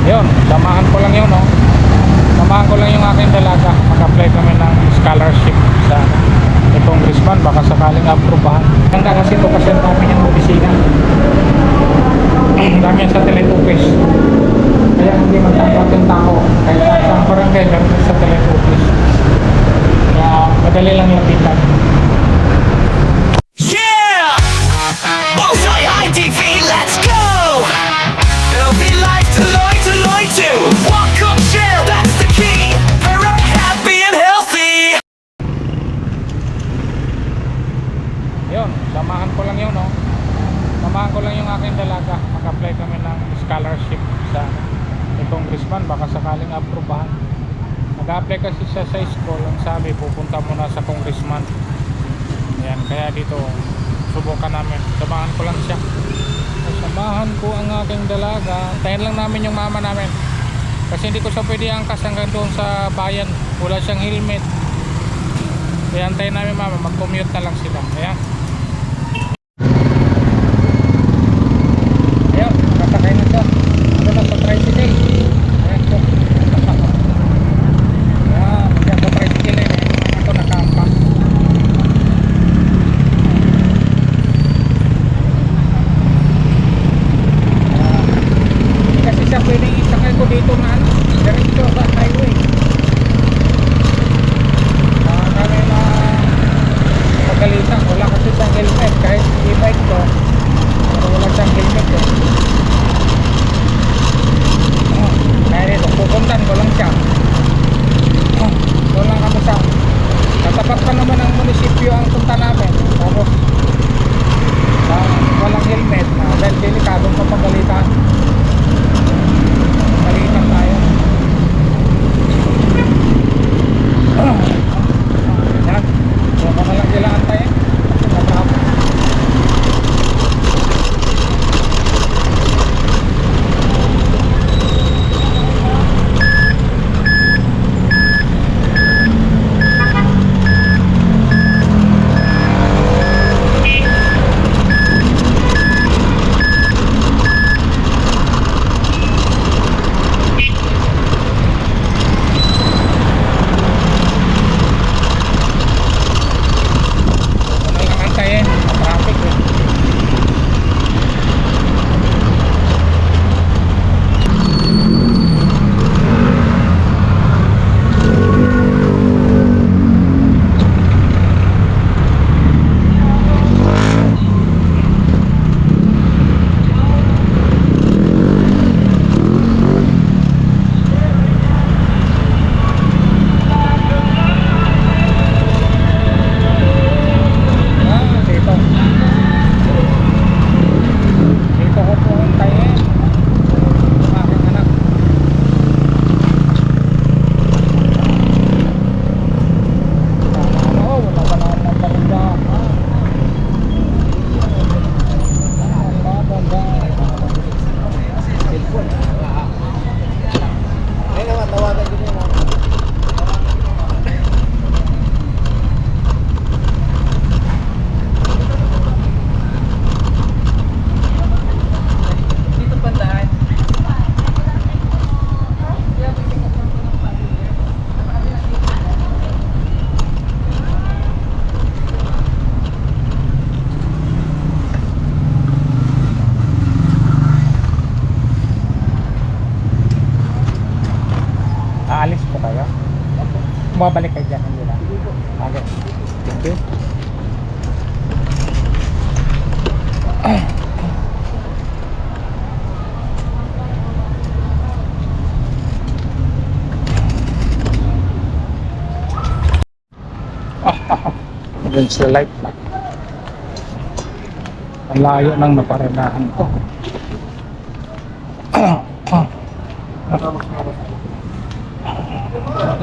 Yun, samahan ko lang yun, no? Samahan ko lang yung aking dalaga. Mag-apply kami ng scholarship sa congressman, baka sakaling aprobahan. Ganda kasi ito kasi ang dami yung opisina. Ang dami yan sa Telet Office. Kaya hindi matangkat yung tao. Kaya sa barangay lang sa Telet Office. Kaya madali lang lapitan. Yeah! Bullseye High TV, let's go! It'll be like Deloitte, Deloitte too. Walk up, chill, that's the key. We're happy and healthy. Yun, samahan ko lang yun, no? Samahan ko lang yung aking dalaga. Mag-apply kami ng scholarship sa congressman, baka sakaling aprobahan. Nag-apply kasi siya sa school. Ang sabi, pupunta muna sa congressman. Ayan, kaya dito subukan namin. Samahan ko lang siya. Samahan ko ang aking dalaga. Tayin lang namin yung mama namin. Kasi hindi ko siya pwede angkas hanggang doon sa bayan. Wala siyang helmet. Kaya antayin namin mama. Mag-commute na lang sila. Ayan. Ayan, nakasakay na siya. Ano na sa tricycle. Ayan siya. Ayan, dyan sa tricycle eh. Ito nakaampak. Kasi siya pwede isakay ko dito na ano, diretso sa highway. Kami na pagalitan, wala kasi siyang helmet. Kahit e-bike ko, pero wala siyang helmet eh. Kaya dito, pupuntan ko lang siya. Doon lang kami sa katapat pa naman ang munisipyo ang punta namin. Tapos walang helmet na dahil delikado pa pagalitan. Pagalitan tayo. Yan. So ako na lang sila antayin. Natapos. Aalis po kayo? Bumabalik kayo dyan, hindi na? Okay. Thank you. Against the light. Ang layo ng naparenahan ko.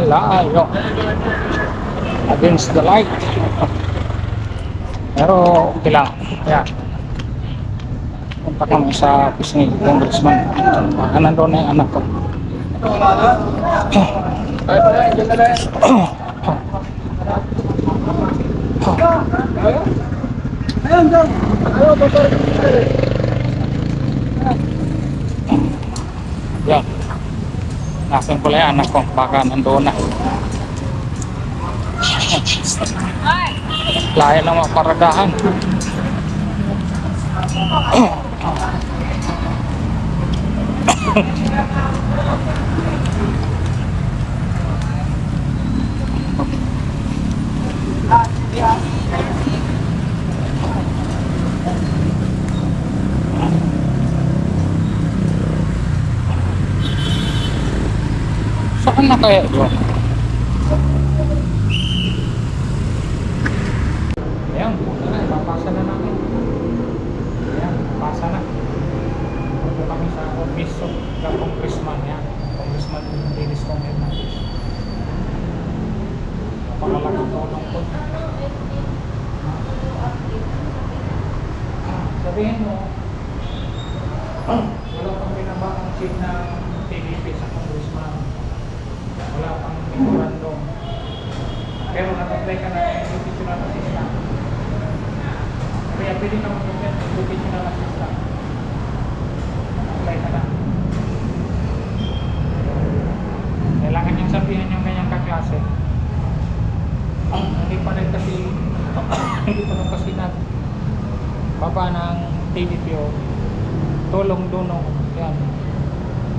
Layo against the light, pero okay lang. Kaya punta kami sa office ni congressman. Nandun na yung anak ko. Yan. Nasaan pala yung anak ko? Baka nandoon na. Layo ng mga paradahan. Saan na kaya yun? Ayan, puto na. Papasa na namin. Ayan, papasa na. Puto kami sa office of the congressman. Ayan, congressman Dennis Kong Hernandez. Napakalaking tulong po. Sabihin mo, wala pang binabakang chief ng TVP sa congressman. Wala pang memorandum. Pero nag-apply ka na ng educational assistant. Kaya pwede ka mag-apply ng educational assistant. Apply ka na. Kailangan niyang sabihan yung kanyang kaklase. Hindi pa rin kasi baba ng TVPO. Tulong dono. Yan.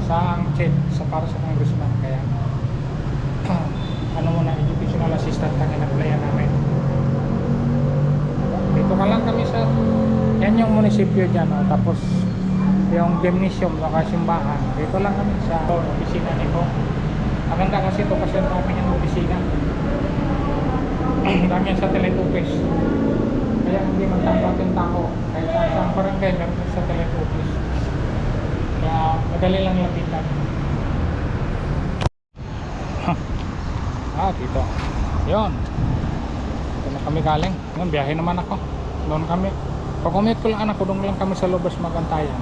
Sa ang check sa para sa congressman. Kaya ano muna, educational assistant ang in-applyan namin. Dito ka lang kami sa yan yung munisipyo dyan, oh. Tapos yung gymnasium saka simbahan, dito lang kami sa opisina nito. Maganda kasi ito kasi ang namin yung opisina. Dami yan satellite office, kaya hindi magtambak yung tao kahit saan barangay meron sa satellite office, kaya madali lang lapitan. Dito. Yun. Ito na kami galing. Yun, biyahe naman ako. Doon kami. Pag-commute ko lang anak ko, doon lang kami sa lubas magantayan.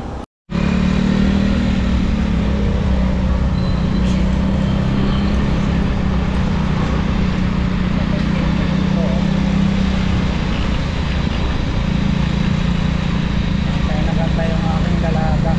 Kaya nagantay yung aking dalaga.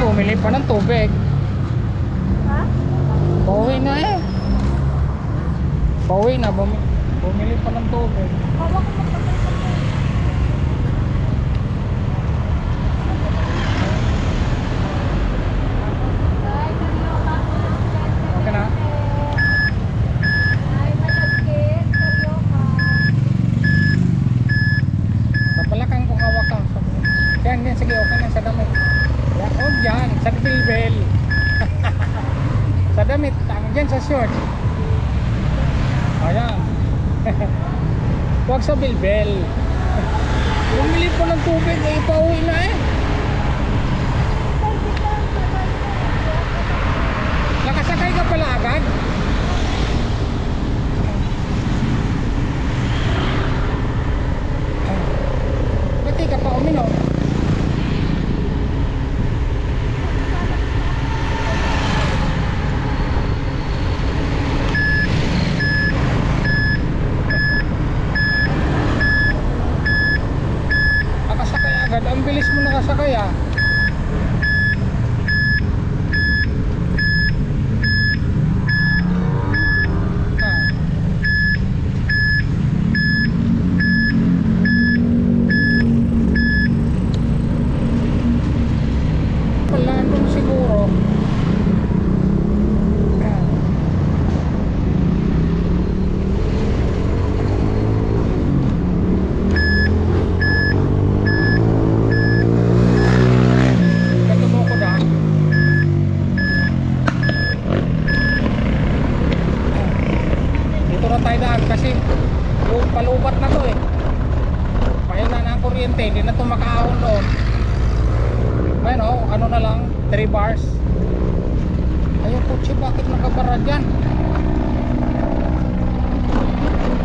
Bumili pa ng tubig. Ha? Pauwi na eh. Pauwi na, bumili pa ng tubig. Hawak ko magpapay pa po. Ay, karyoka ko lang dyan. Okay na? Ay, malagkit. Karyoka. Napalakan kung hawakan. Yan, sige, okay na sa damit. Yan, oh dyan, sa bilbel. Sa damit, dyan sa short. Ayan. Huwag sa bilbel. Bumili po ng tubig, eh, pauwi na eh. Nakasakay ka pala agad? Ba't di ka pa uminom? Nakasakay agad, ang bilis mo nakasakay ah. Palandong siguro. na tayo daan kasi palubat na to eh. Mahina na ang kuryente, hindi na to makaahon doon. Ayun oh, ano na lang, 3 bars. Ayun kutsi, bakit nakabara dyan?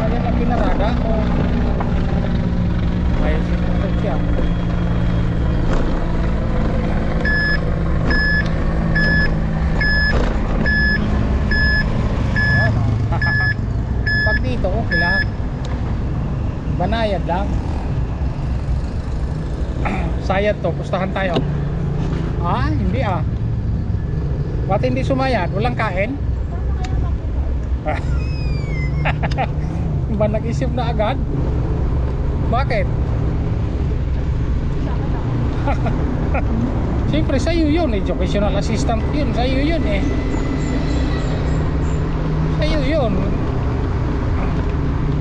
Ayun na pinarada o ayun sinunod siya. Ano? Pag dito okay lang, banayad lang. Sayad to, pustahan tayo. Ah, hindi ah. Ba't hindi sumayad? Walang kain? Ba nag-isip na agad? Bakit? Siyempre sa'yo yun, educational assistant yun, sa'yo yun eh. Sa'yo yun.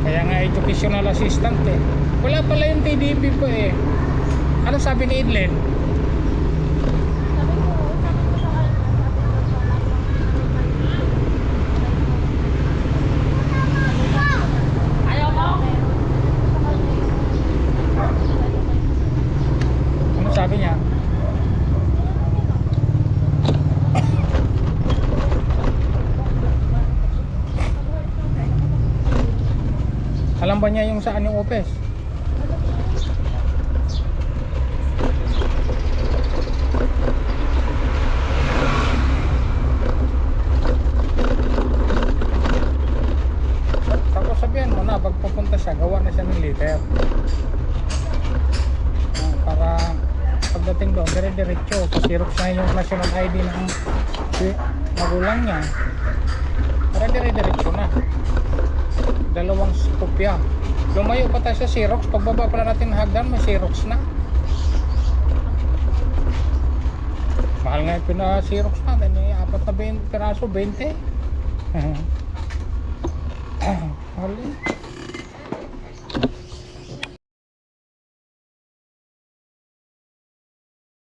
Kaya nga educational assistant eh. Wala pala yung TDP ko eh. Ano sabi ni Idlen? Ano sabi niya? Alam ba niya yung saan yung office? Tapos sabihan mo na, pag pupunta siya, gawa na siya ng letter. Para pagdating doon, dire-diretso. Xerox na yung national ID ng magulang niya. Para dire-diretso na. 2 kopya. Lumayo pa tayo sa Xerox. Pagbaba pala natin ng hagdan, may Xerox na. Mahal nga yung pina-Xerox natin eh. 4 na piraso, 20. Mahal eh.